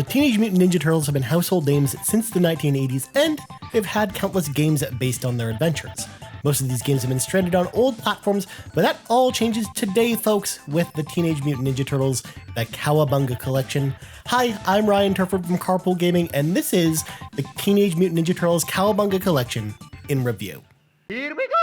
The Teenage Mutant Ninja Turtles have been household names since the 1980s, and they've had countless games based on their adventures. Most of these games have been stranded on old platforms, but that all changes today, folks, with the Teenage Mutant Ninja Turtles, the Cowabunga Collection. Hi, I'm Ryan Turford from Carpool Gaming, and this is the Teenage Mutant Ninja Turtles Cowabunga Collection in review. Here we go!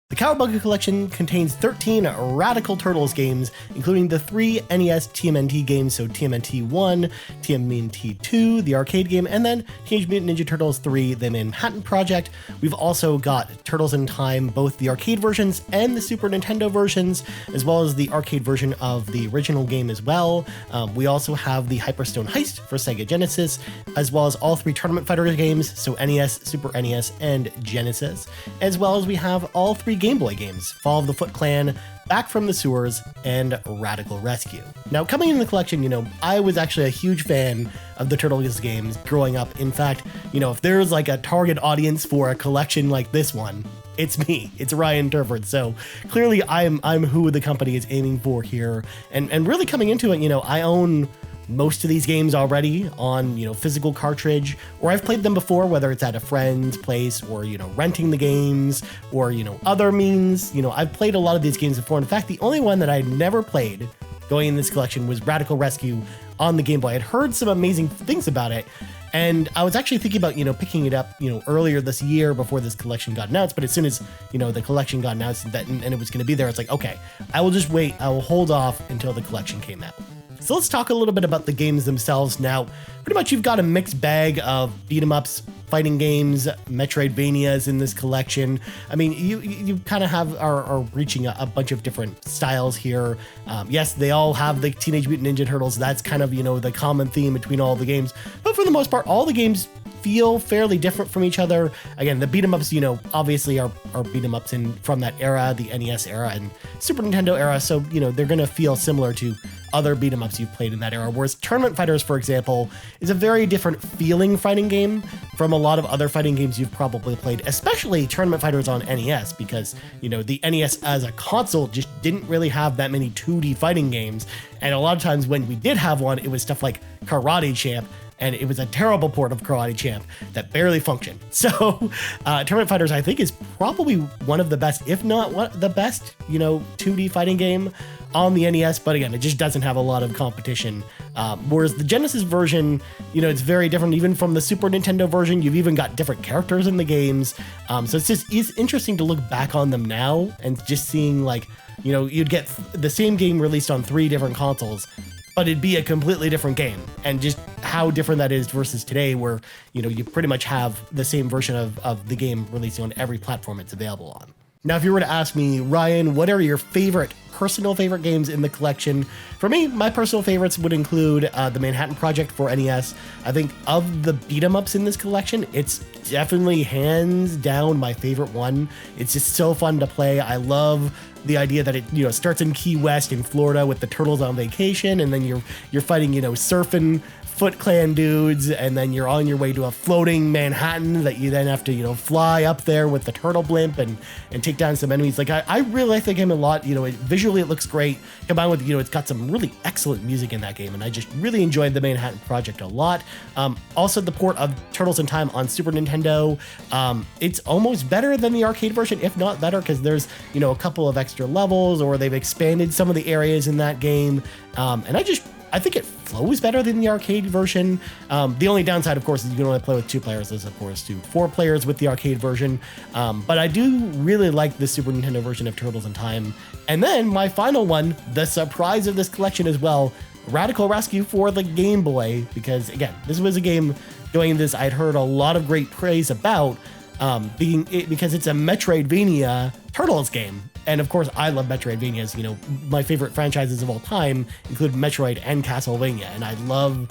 The Cowabunga Collection contains 13 Radical Turtles games, including the 3 NES TMNT games, so TMNT 1, TMNT 2, the arcade game, and then Teenage Mutant Ninja Turtles 3, the Manhattan Project. We've also got Turtles in Time, both the arcade versions and the Super Nintendo versions, as well as the arcade version of the original game as well. We also have the Hyperstone Heist for Sega Genesis, as well as all 3 Tournament Fighter games, so NES, Super NES, and Genesis, as well as we have all 3 Game Boy games, Fall of the Foot Clan, Back from the Sewers, and Radical Rescue. Now, coming in the collection, I was actually a huge fan of the Turtles games growing up. In fact, if there's like a target audience for a collection like this one, it's me. It's Ryan Turford. So clearly I'm who the company is aiming for here. And really coming into it, I own most of these games already on, physical cartridge, or I've played them before, whether it's at a friend's place or, renting the games or, other means. I've played a lot of these games before. In fact, the only one that I never played going in this collection was Radical Rescue on the Game Boy. I'd heard some amazing things about it, and I was actually thinking about, picking it up, earlier this year before this collection got announced. But as soon as, the collection got announced and it was going to be there, it's like, okay, I will just wait. I will hold off until the collection came out. So let's talk a little bit about the games themselves now. Pretty much you've got a mixed bag of beat-em-ups, fighting games, Metroidvanias in this collection. I mean, you kind of are reaching a bunch of different styles here. Yes, they all have the Teenage Mutant Ninja Turtles. That's kind of, the common theme between all the games. But for the most part, all the games feel fairly different from each other. Again, the beat-em-ups, obviously are beat-em-ups from that era, the NES era and Super Nintendo era. So, they're going to feel similar to other beat-em-ups you've played in that era. Whereas Tournament Fighters, for example, is a very different feeling fighting game from a lot of other fighting games you've probably played, especially Tournament Fighters on NES, because, the NES as a console just didn't really have that many 2D fighting games. And a lot of times when we did have one, it was stuff like Karate Champ, and it was a terrible port of Karate Champ that barely functioned. So Tournament Fighters, I think, is probably one of the best, if not the best, 2D fighting game on the NES. But again, it just doesn't have a lot of competition. Whereas the Genesis version, it's very different. Even from the Super Nintendo version, you've even got different characters in the games. So it's interesting to look back on them now and just seeing you'd get the same game released on 3 different consoles, but it'd be a completely different game, and just how different that is versus today, where, you pretty much have the same version of the game releasing on every platform it's available on. Now, if you were to ask me, Ryan, what are your personal favorite games in the collection? For me, my personal favorites would include the Manhattan Project for NES. I think of the beat-em-ups in this collection, it's definitely hands down my favorite one. It's just so fun to play. I love the idea that it starts in Key West in Florida with the Turtles on vacation, and then you're fighting surfing Foot Clan dudes, and then you're on your way to a floating Manhattan that you then have to fly up there with the turtle blimp and take down some enemies. I really like the game a lot. Visually it looks great, combined with it's got some really excellent music in that game, and I just really enjoyed the Manhattan Project a lot. Also the port of Turtles in Time on Super Nintendo, it's almost better than the arcade version, if not better, because there's a couple of extra levels, or they've expanded some of the areas in that game, and I think it flows better than the arcade version. The only downside, of course, is you can only play with 2 players as opposed to 4 players with the arcade version. But I do really like the Super Nintendo version of Turtles in Time. And then my final one, the surprise of this collection as well, Radical Rescue for the Game Boy, because again, this was a game going into this I'd heard a lot of great praise about, because it's a Metroidvania Turtles game. And of course, I love Metroidvanias. My favorite franchises of all time include Metroid and Castlevania, and I love,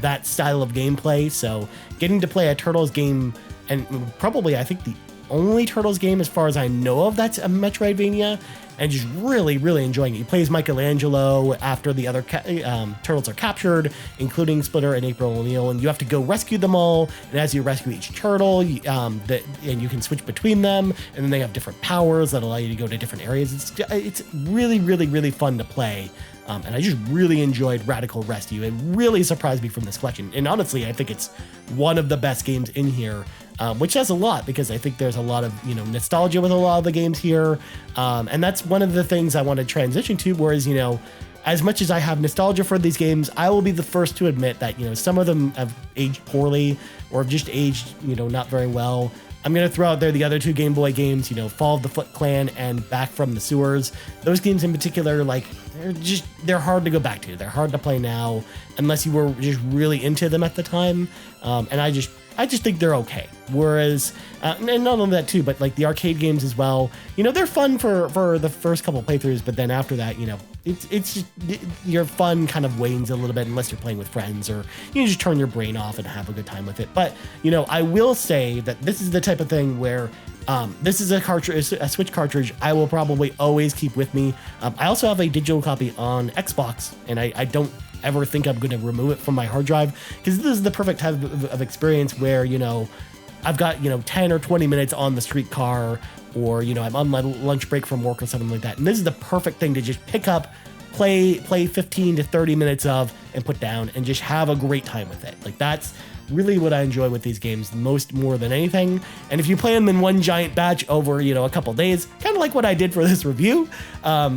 that style of gameplay. So getting to play a Turtles game, and probably I think the only Turtles game as far as I know of that's a Metroidvania, and just really, really enjoying it. You play as Michelangelo after the other turtles are captured, including Splitter and April O'Neil, and you have to go rescue them all. And as you rescue each turtle, and you can switch between them, and then they have different powers that allow you to go to different areas. It's really, really, really fun to play. And I just really enjoyed Radical Rescue. It really surprised me from this collection. And honestly, I think it's one of the best games in here, which says a lot because I think there's a lot of, nostalgia with a lot of the games here. And that's one of the things I want to transition to, whereas, as much as I have nostalgia for these games, I will be the first to admit that, some of them have aged poorly or have just aged, not very well. I'm going to throw out there the other two Game Boy games, Fall of the Foot Clan and Back from the Sewers. Those games in particular, they're hard to go back to. They're hard to play now unless you were just really into them at the time. And I just think they're okay. Whereas, and not only that too, but like the arcade games as well, they're fun for the first couple playthroughs, but then after that, it's just, your fun kind of wanes a little bit unless you're playing with friends or you just turn your brain off and have a good time with it. But, I will say that this is the type of thing where this is a Switch cartridge I will probably always keep with me. I also have a digital copy on Xbox, and I don't ever think I'm going to remove it from my hard drive because this is the perfect type of experience where, I've got, 10 or 20 minutes on the streetcar or, I'm on my lunch break from work or something like that. And this is the perfect thing to just pick up, play 15 to 30 minutes of and put down and just have a great time with it. Like that's really what I enjoy with these games more than anything. And if you play them in one giant batch over, a couple days, kind of like what I did for this review,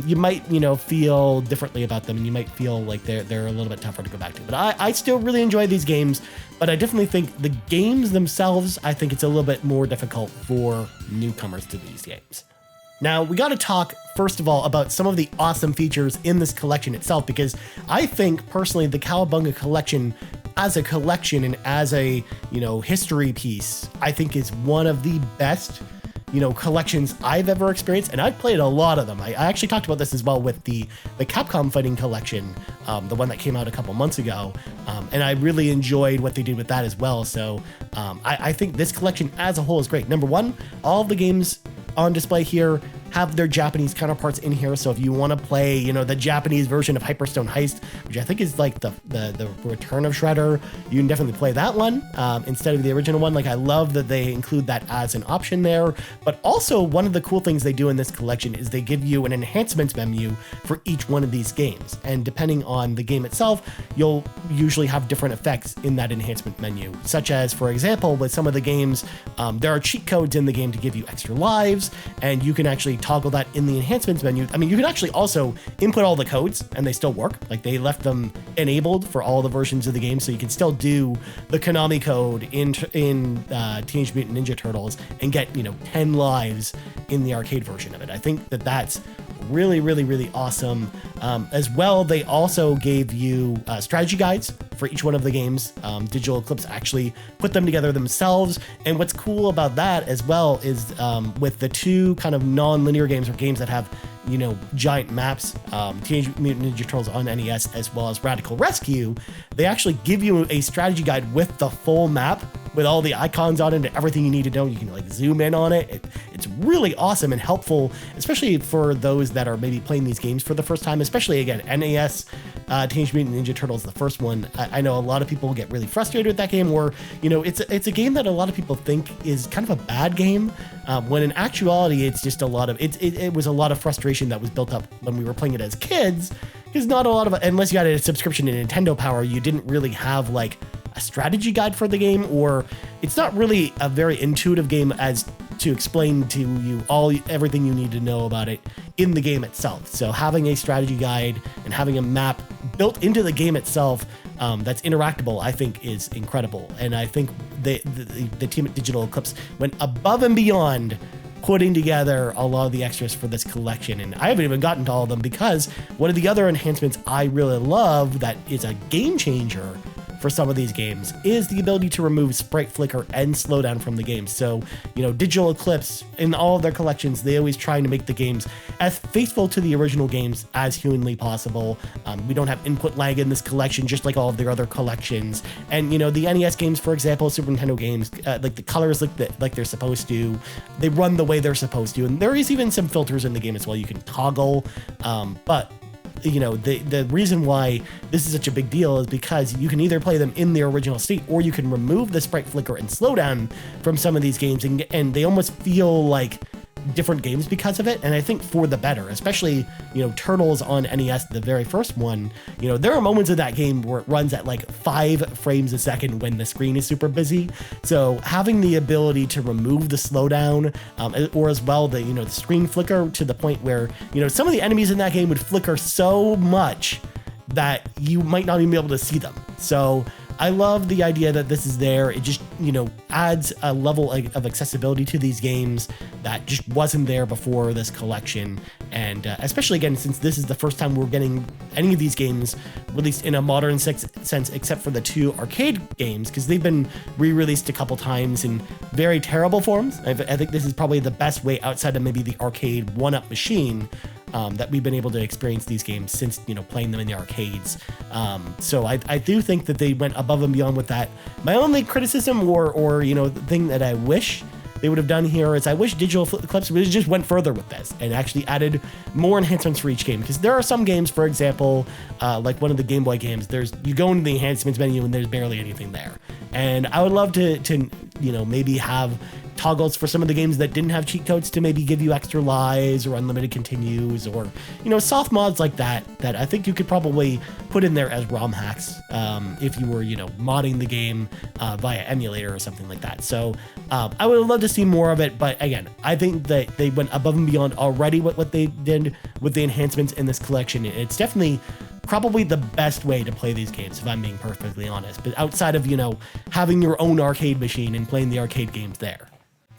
you might, feel differently about them and you might feel like they're a little bit tougher to go back to. But I still really enjoy these games, but I definitely think the games themselves, I think it's a little bit more difficult for newcomers to these games. Now, we got to talk, first of all, about some of the awesome features in this collection itself, because I think, personally, the Cowabunga Collection, as a collection and as a, history piece, I think is one of the best, collections I've ever experienced, and I've played a lot of them. I actually talked about this as well with the Capcom Fighting Collection, the one that came out a couple months ago, and I really enjoyed what they did with that as well. So I think this collection as a whole is great. Number one, all of the games on display here have their Japanese counterparts in here. So if you want to play, the Japanese version of Hyperstone Heist, which I think is like the Return of Shredder, you can definitely play that one instead of the original one. Like I love that they include that as an option there. But also one of the cool things they do in this collection is they give you an enhancements menu for each one of these games. And depending on the game itself, you'll usually have different effects in that enhancement menu, such as, for example, with some of the games, there are cheat codes in the game to give you extra lives, and you can actually toggle that in the enhancements menu. I mean, you can actually also input all the codes and they still work. Like they left them enabled for all the versions of the game, so you can still do the Konami code in Teenage Mutant Ninja Turtles and get 10 lives in the arcade version of it. I think that's really, really, really awesome. As well, they also gave you strategy guides for each one of the games. Digital Eclipse actually put them together themselves. And what's cool about that as well is with the two kind of non-linear games or games that have giant maps, Teenage Mutant Ninja Turtles on NES as well as Radical Rescue, they actually give you a strategy guide with the full map with all the icons on it and everything you need to know. You can zoom in on it. It's really awesome and helpful, especially for those that are maybe playing these games for the first time, especially again, NES, Teenage Mutant Ninja Turtles, the first one. I know a lot of people get really frustrated with that game, or, it's a game that a lot of people think is kind of a bad game, when in actuality, it's just it was a lot of frustration that was built up when we were playing it as kids, because not a lot of, unless you had a subscription to Nintendo Power, you didn't really have a strategy guide for the game, or it's not really a very intuitive game as to explain to you everything you need to know about it in the game itself. So having a strategy guide and having a map built into the game itself that's interactable, I think is incredible. And I think the team at Digital Eclipse went above and beyond putting together a lot of the extras for this collection. And I haven't even gotten to all of them, because one of the other enhancements I really love that is a game changer for some of these games is the ability to remove sprite flicker and slowdown from the game. So, Digital Eclipse, in all of their collections, they always try to make the games as faithful to the original games as humanly possible. We don't have input lag in this collection, just like all of their other collections. And, the NES games, for example, Super Nintendo games, like the colors like they're supposed to, they run the way they're supposed to. And there is even some filters in the game as well you can toggle, but the reason why this is such a big deal is because you can either play them in their original state, or you can remove the sprite flicker and slowdown from some of these games, and they almost feel like different games because of it. And I think for the better, especially, Turtles on NES, the very first one, there are moments of that game where it runs at like 5 frames a second when the screen is super busy. So having the ability to remove the slowdown, or as well, the screen flicker to the point where, some of the enemies in that game would flicker so much that you might not even be able to see them. So I love the idea that this is there. It just, adds a level of accessibility to these games that just wasn't there before this collection. And especially, again, since this is the first time we're getting any of these games released in a modern sense, except for the 2 arcade games, because they've been re-released a couple times in very terrible forms. I think this is probably the best way, outside of maybe the arcade 1-up machine, that we've been able to experience these games since, playing them in the arcades. So I do think that they went above and beyond with that. My only criticism or the thing that I wish they would have done here is I wish Digital Eclipse would have just went further with this and actually added more enhancements for each game. Because there are some games, for example, like one of the Game Boy games, you go into the enhancements menu and there's barely anything there. And I would love to maybe have toggles for some of the games that didn't have cheat codes to maybe give you extra lives or unlimited continues, or soft mods like that I think you could probably put in there as ROM hacks if you were modding the game via emulator or something like that. So I would love to see more of it, but again, I think that they went above and beyond already what they did with the enhancements in this collection. It's definitely probably the best way to play these games, if I'm being perfectly honest, but outside of having your own arcade machine and playing the arcade games there.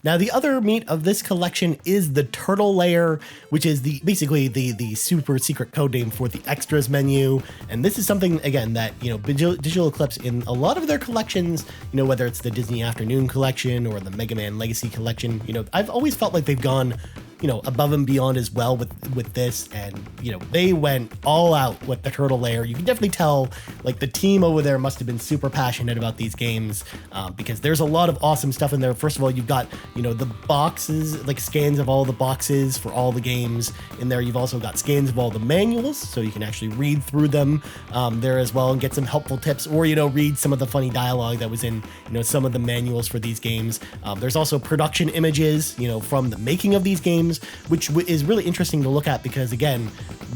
Now, the other meat of this collection is the Turtle Layer, which is basically the super secret code name for the extras menu. And this is something, again, that, Digital Eclipse in a lot of their collections, whether it's the Disney Afternoon collection or the Mega Man Legacy collection, I've always felt like they've gone above and beyond as well with this. And, they went all out with the Turtle Layer. You can definitely tell, like, the team over there must have been super passionate about these games, because there's a lot of awesome stuff in there. First of all, you've got, the boxes, like scans of all the boxes for all the games in there. You've also got scans of all the manuals, so you can actually read through them there as well and get some helpful tips, or, read some of the funny dialogue that was in, some of the manuals for these games. There's also production images, from the making of these games, which is really interesting to look at because, again,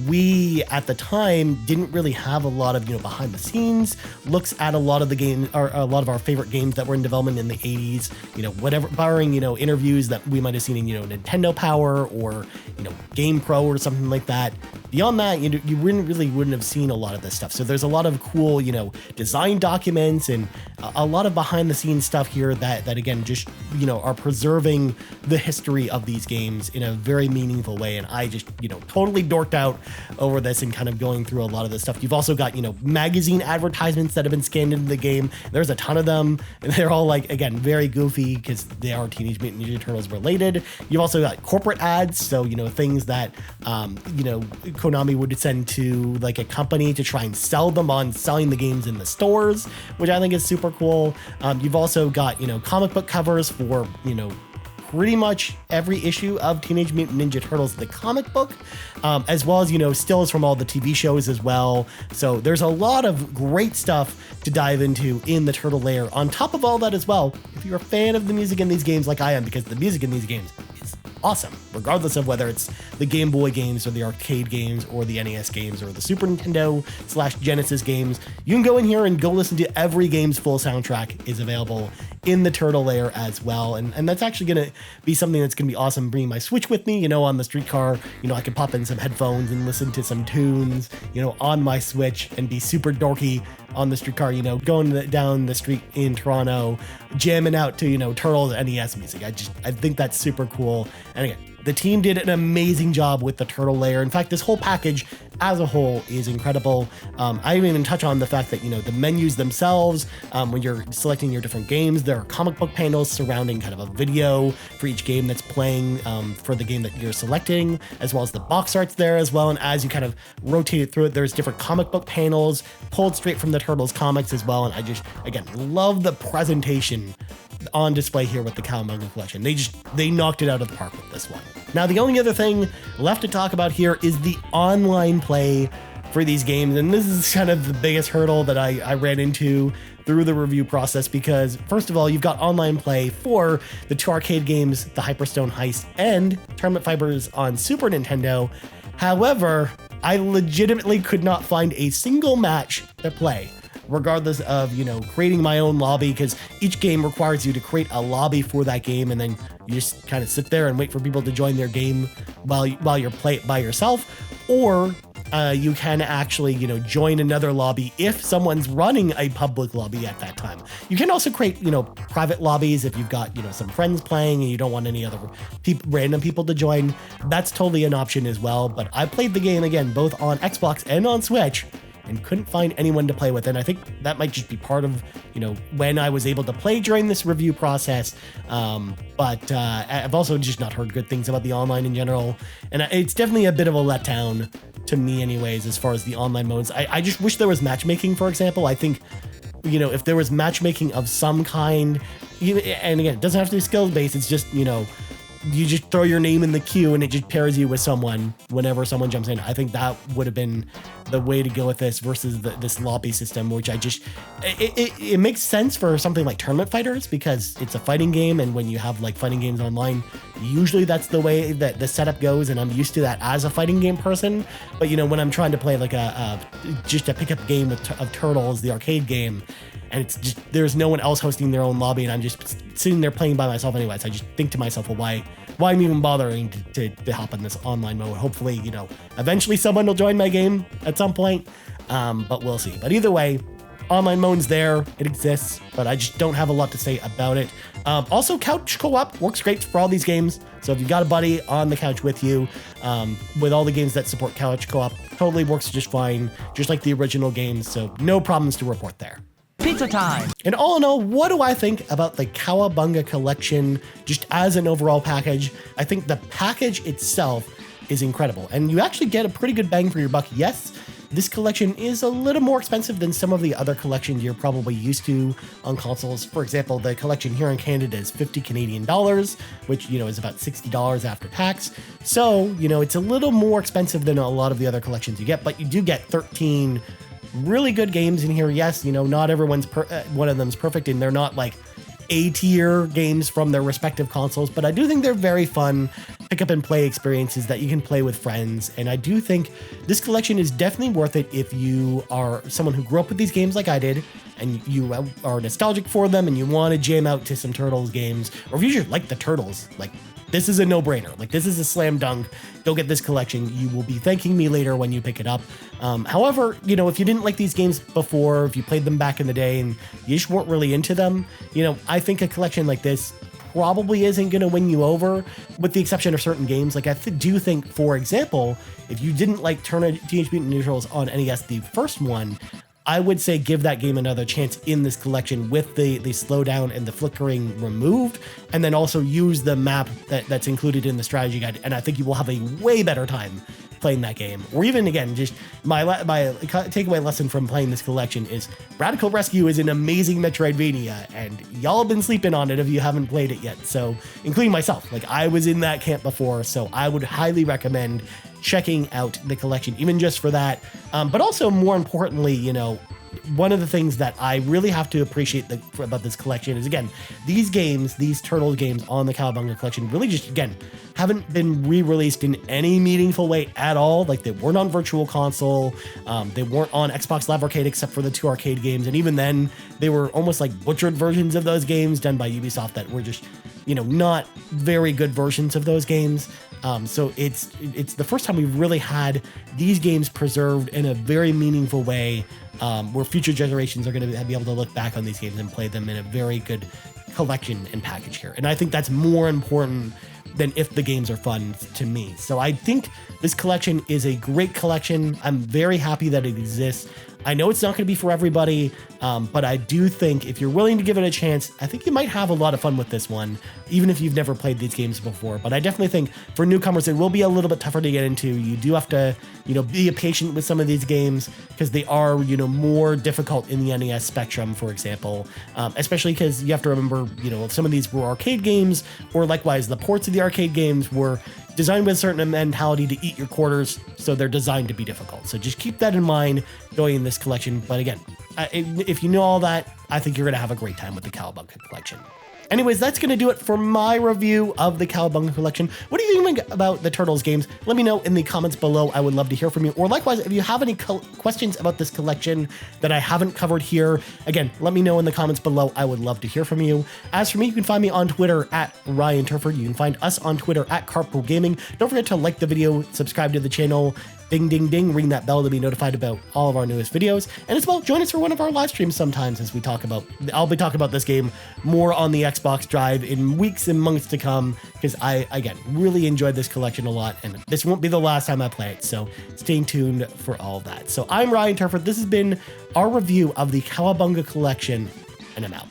we at the time didn't really have a lot of behind the scenes looks at a lot of the games, or a lot of our favorite games that were in development in the 80s, whatever, barring interviews that we might have seen in Nintendo Power or Game Pro or something like that. Beyond that, you wouldn't have seen a lot of this stuff. So there's a lot of cool design documents and a lot of behind the scenes stuff here that again just are preserving the history of these games in a very meaningful way. And I just totally dorked out over this and kind of going through a lot of this stuff. You've also got magazine advertisements that have been scanned into the game. There's a ton of them, and they're all, like, again, very goofy because they are Teenage Mutant Ninja Turtles related. You've also got corporate ads, so things that Konami would send to, like, a company to try and sell them on selling the games in the stores, which I think is super cool. You've also got comic book covers for pretty much every issue of Teenage Mutant Ninja Turtles, the comic book, as well as, stills from all the TV shows as well. So there's a lot of great stuff to dive into in the Turtle Layer. On top of all that as well, if you're a fan of the music in these games like I am, because the music in these games is awesome, regardless of whether it's the Game Boy games or the arcade games or the NES games or the Super Nintendo / Genesis games, you can go in here and go listen to every game's full soundtrack is available in the Turtle Layer as well. And that's actually going to be something that's going to be awesome, bringing my Switch with me, on the streetcar. I can pop in some headphones and listen to some tunes, on my Switch and be super dorky on the streetcar, going down the street in Toronto, jamming out to, Turtles NES music. I think that's super cool. And again, The team did an amazing job with the turtle layer. In fact, this whole package as a whole is incredible. I didn't even touch on the fact that, the menus themselves, when you're selecting your different games, there are comic book panels surrounding kind of a video for each game that's playing for the game that you're selecting, as well as the box art's there as well. And as you kind of rotate it through it, there's different comic book panels pulled straight from the Turtles comics as well. And I just, again, love the presentation on display here with the Cowabunga Collection. They knocked it out of the park with this one. Now, the only other thing left to talk about here is the online play for these games. And this is kind of the biggest hurdle that I ran into through the review process, because first of all, you've got online play for the 2 arcade games, the Hyperstone Heist and Tournament Fighters on Super Nintendo. However, I legitimately could not find a single match to play, regardless of, creating my own lobby, because each game requires you to create a lobby for that game, and then you just kind of sit there and wait for people to join their game while you're playing by yourself. Or you can actually, join another lobby if someone's running a public lobby at that time. You can also create, private lobbies if you've got, some friends playing and you don't want any other random people to join. That's totally an option as well. But I played the game, again, both on Xbox and on Switch, and couldn't find anyone to play with. And I think that might just be part of, when I was able to play during this review process. But I've also just not heard good things about the online in general. And it's definitely a bit of a letdown to me anyways, as far as the online modes. I just wish there was matchmaking, for example. I think, if there was matchmaking of some kind, and again, it doesn't have to be skill based. It's just, you just throw your name in the queue and it just pairs you with someone whenever someone jumps in. I think that would have been the way to go with this versus this lobby system, which it makes sense for something like Tournament Fighters because it's a fighting game. And when you have like fighting games online, usually that's the way that the setup goes. And I'm used to that as a fighting game person. But when I'm trying to play like just a pickup game of Turtles, the arcade game, and it's just, there's no one else hosting their own lobby, and I'm just sitting there playing by myself anyways. I just think to myself, well, why I'm even bothering to hop in this online mode? Hopefully, eventually someone will join my game at some point, but we'll see. But either way, online mode's there, it exists, but I just don't have a lot to say about it. Also, couch co-op works great for all these games. So if you've got a buddy on the couch with you, with all the games that support couch co-op, totally works just fine, just like the original games. So no problems to report there. Pizza time! And all in all, what do I think about the Cowabunga Collection just as an overall package? I think the package itself is incredible, and you actually get a pretty good bang for your buck. Yes, this collection is a little more expensive than some of the other collections you're probably used to on consoles. For example, the collection here in Canada is $50 Canadian, which, is about $60 after tax. So, it's a little more expensive than a lot of the other collections you get, but you do get 13 really good games in here. Yes, not everyone's one of them's perfect, and they're not like A-tier games from their respective consoles, but I do think they're very fun pick up and play experiences that you can play with friends. And I do think this collection is definitely worth it if you are someone who grew up with these games like I did, and you are nostalgic for them and you want to jam out to some Turtles games, or if you just like the Turtles, like this is a no-brainer. Like, this is a slam dunk. Go get this collection. You will be thanking me later when you pick it up. However, if you didn't like these games before, if you played them back in the day and you just weren't really into them, I think a collection like this probably isn't going to win you over, with the exception of certain games. Like, I do think, for example, if you didn't like Teenage Mutant Ninja Turtles on NES, the first one, I would say give that game another chance in this collection with the slowdown and the flickering removed, and then also use the map that's included in the strategy guide, and I think you will have a way better time playing that game. Or even, again, just my takeaway lesson from playing this collection is Radical Rescue is an amazing Metroidvania, and y'all have been sleeping on it if you haven't played it yet. So, including myself, like, I was in that camp before, so I would highly recommend checking out the collection, even just for that. But also, more importantly, one of the things that I really have to appreciate about this collection is, again, these games, these Turtles games on the Cowabunga Collection really just, again, haven't been re-released in any meaningful way at all. Like, they weren't on Virtual Console, they weren't on Xbox Live Arcade except for the 2 arcade games, and even then, they were almost like butchered versions of those games done by Ubisoft that were just, not very good versions of those games. So it's the first time we've really had these games preserved in a very meaningful way, where future generations are going to be able to look back on these games and play them in a very good collection and package here. And I think that's more important than if the games are fun to me. So I think this collection is a great collection. I'm very happy that it exists. I know it's not going to be for everybody, but I do think if you're willing to give it a chance, I think you might have a lot of fun with this one, even if you've never played these games before. But I definitely think for newcomers, it will be a little bit tougher to get into. You do have to, be patient with some of these games because they are, more difficult in the NES Spectrum, for example, especially because you have to remember, some of these were arcade games, or likewise, the ports of the arcade games were designed with a certain mentality to eat your quarters, so they're designed to be difficult. So just keep that in mind going in this collection. But again, if you know all that, I think you're going to have a great time with the Cowabunga Collection. Anyways, that's going to do it for my review of the Cowabunga Collection. What do you think about the Turtles games? Let me know in the comments below. I would love to hear from you. Or likewise, if you have any questions about this collection that I haven't covered here, again, let me know in the comments below. I would love to hear from you. As for me, you can find me on Twitter at Ryan Turford. You can find us on Twitter at Carpool Gaming. Don't forget to like the video, subscribe to the channel, ding, ding, ding, ring that bell to be notified about all of our newest videos. And as well, join us for one of our live streams sometimes as we talk about, I'll be talking about this game more on the Xbox Drive in weeks and months to come, because I, again, really enjoyed this collection a lot, and this won't be the last time I play it, so stay tuned for all of that. So I'm Ryan Turford. This has been our review of the Cowabunga Collection, and I'm out.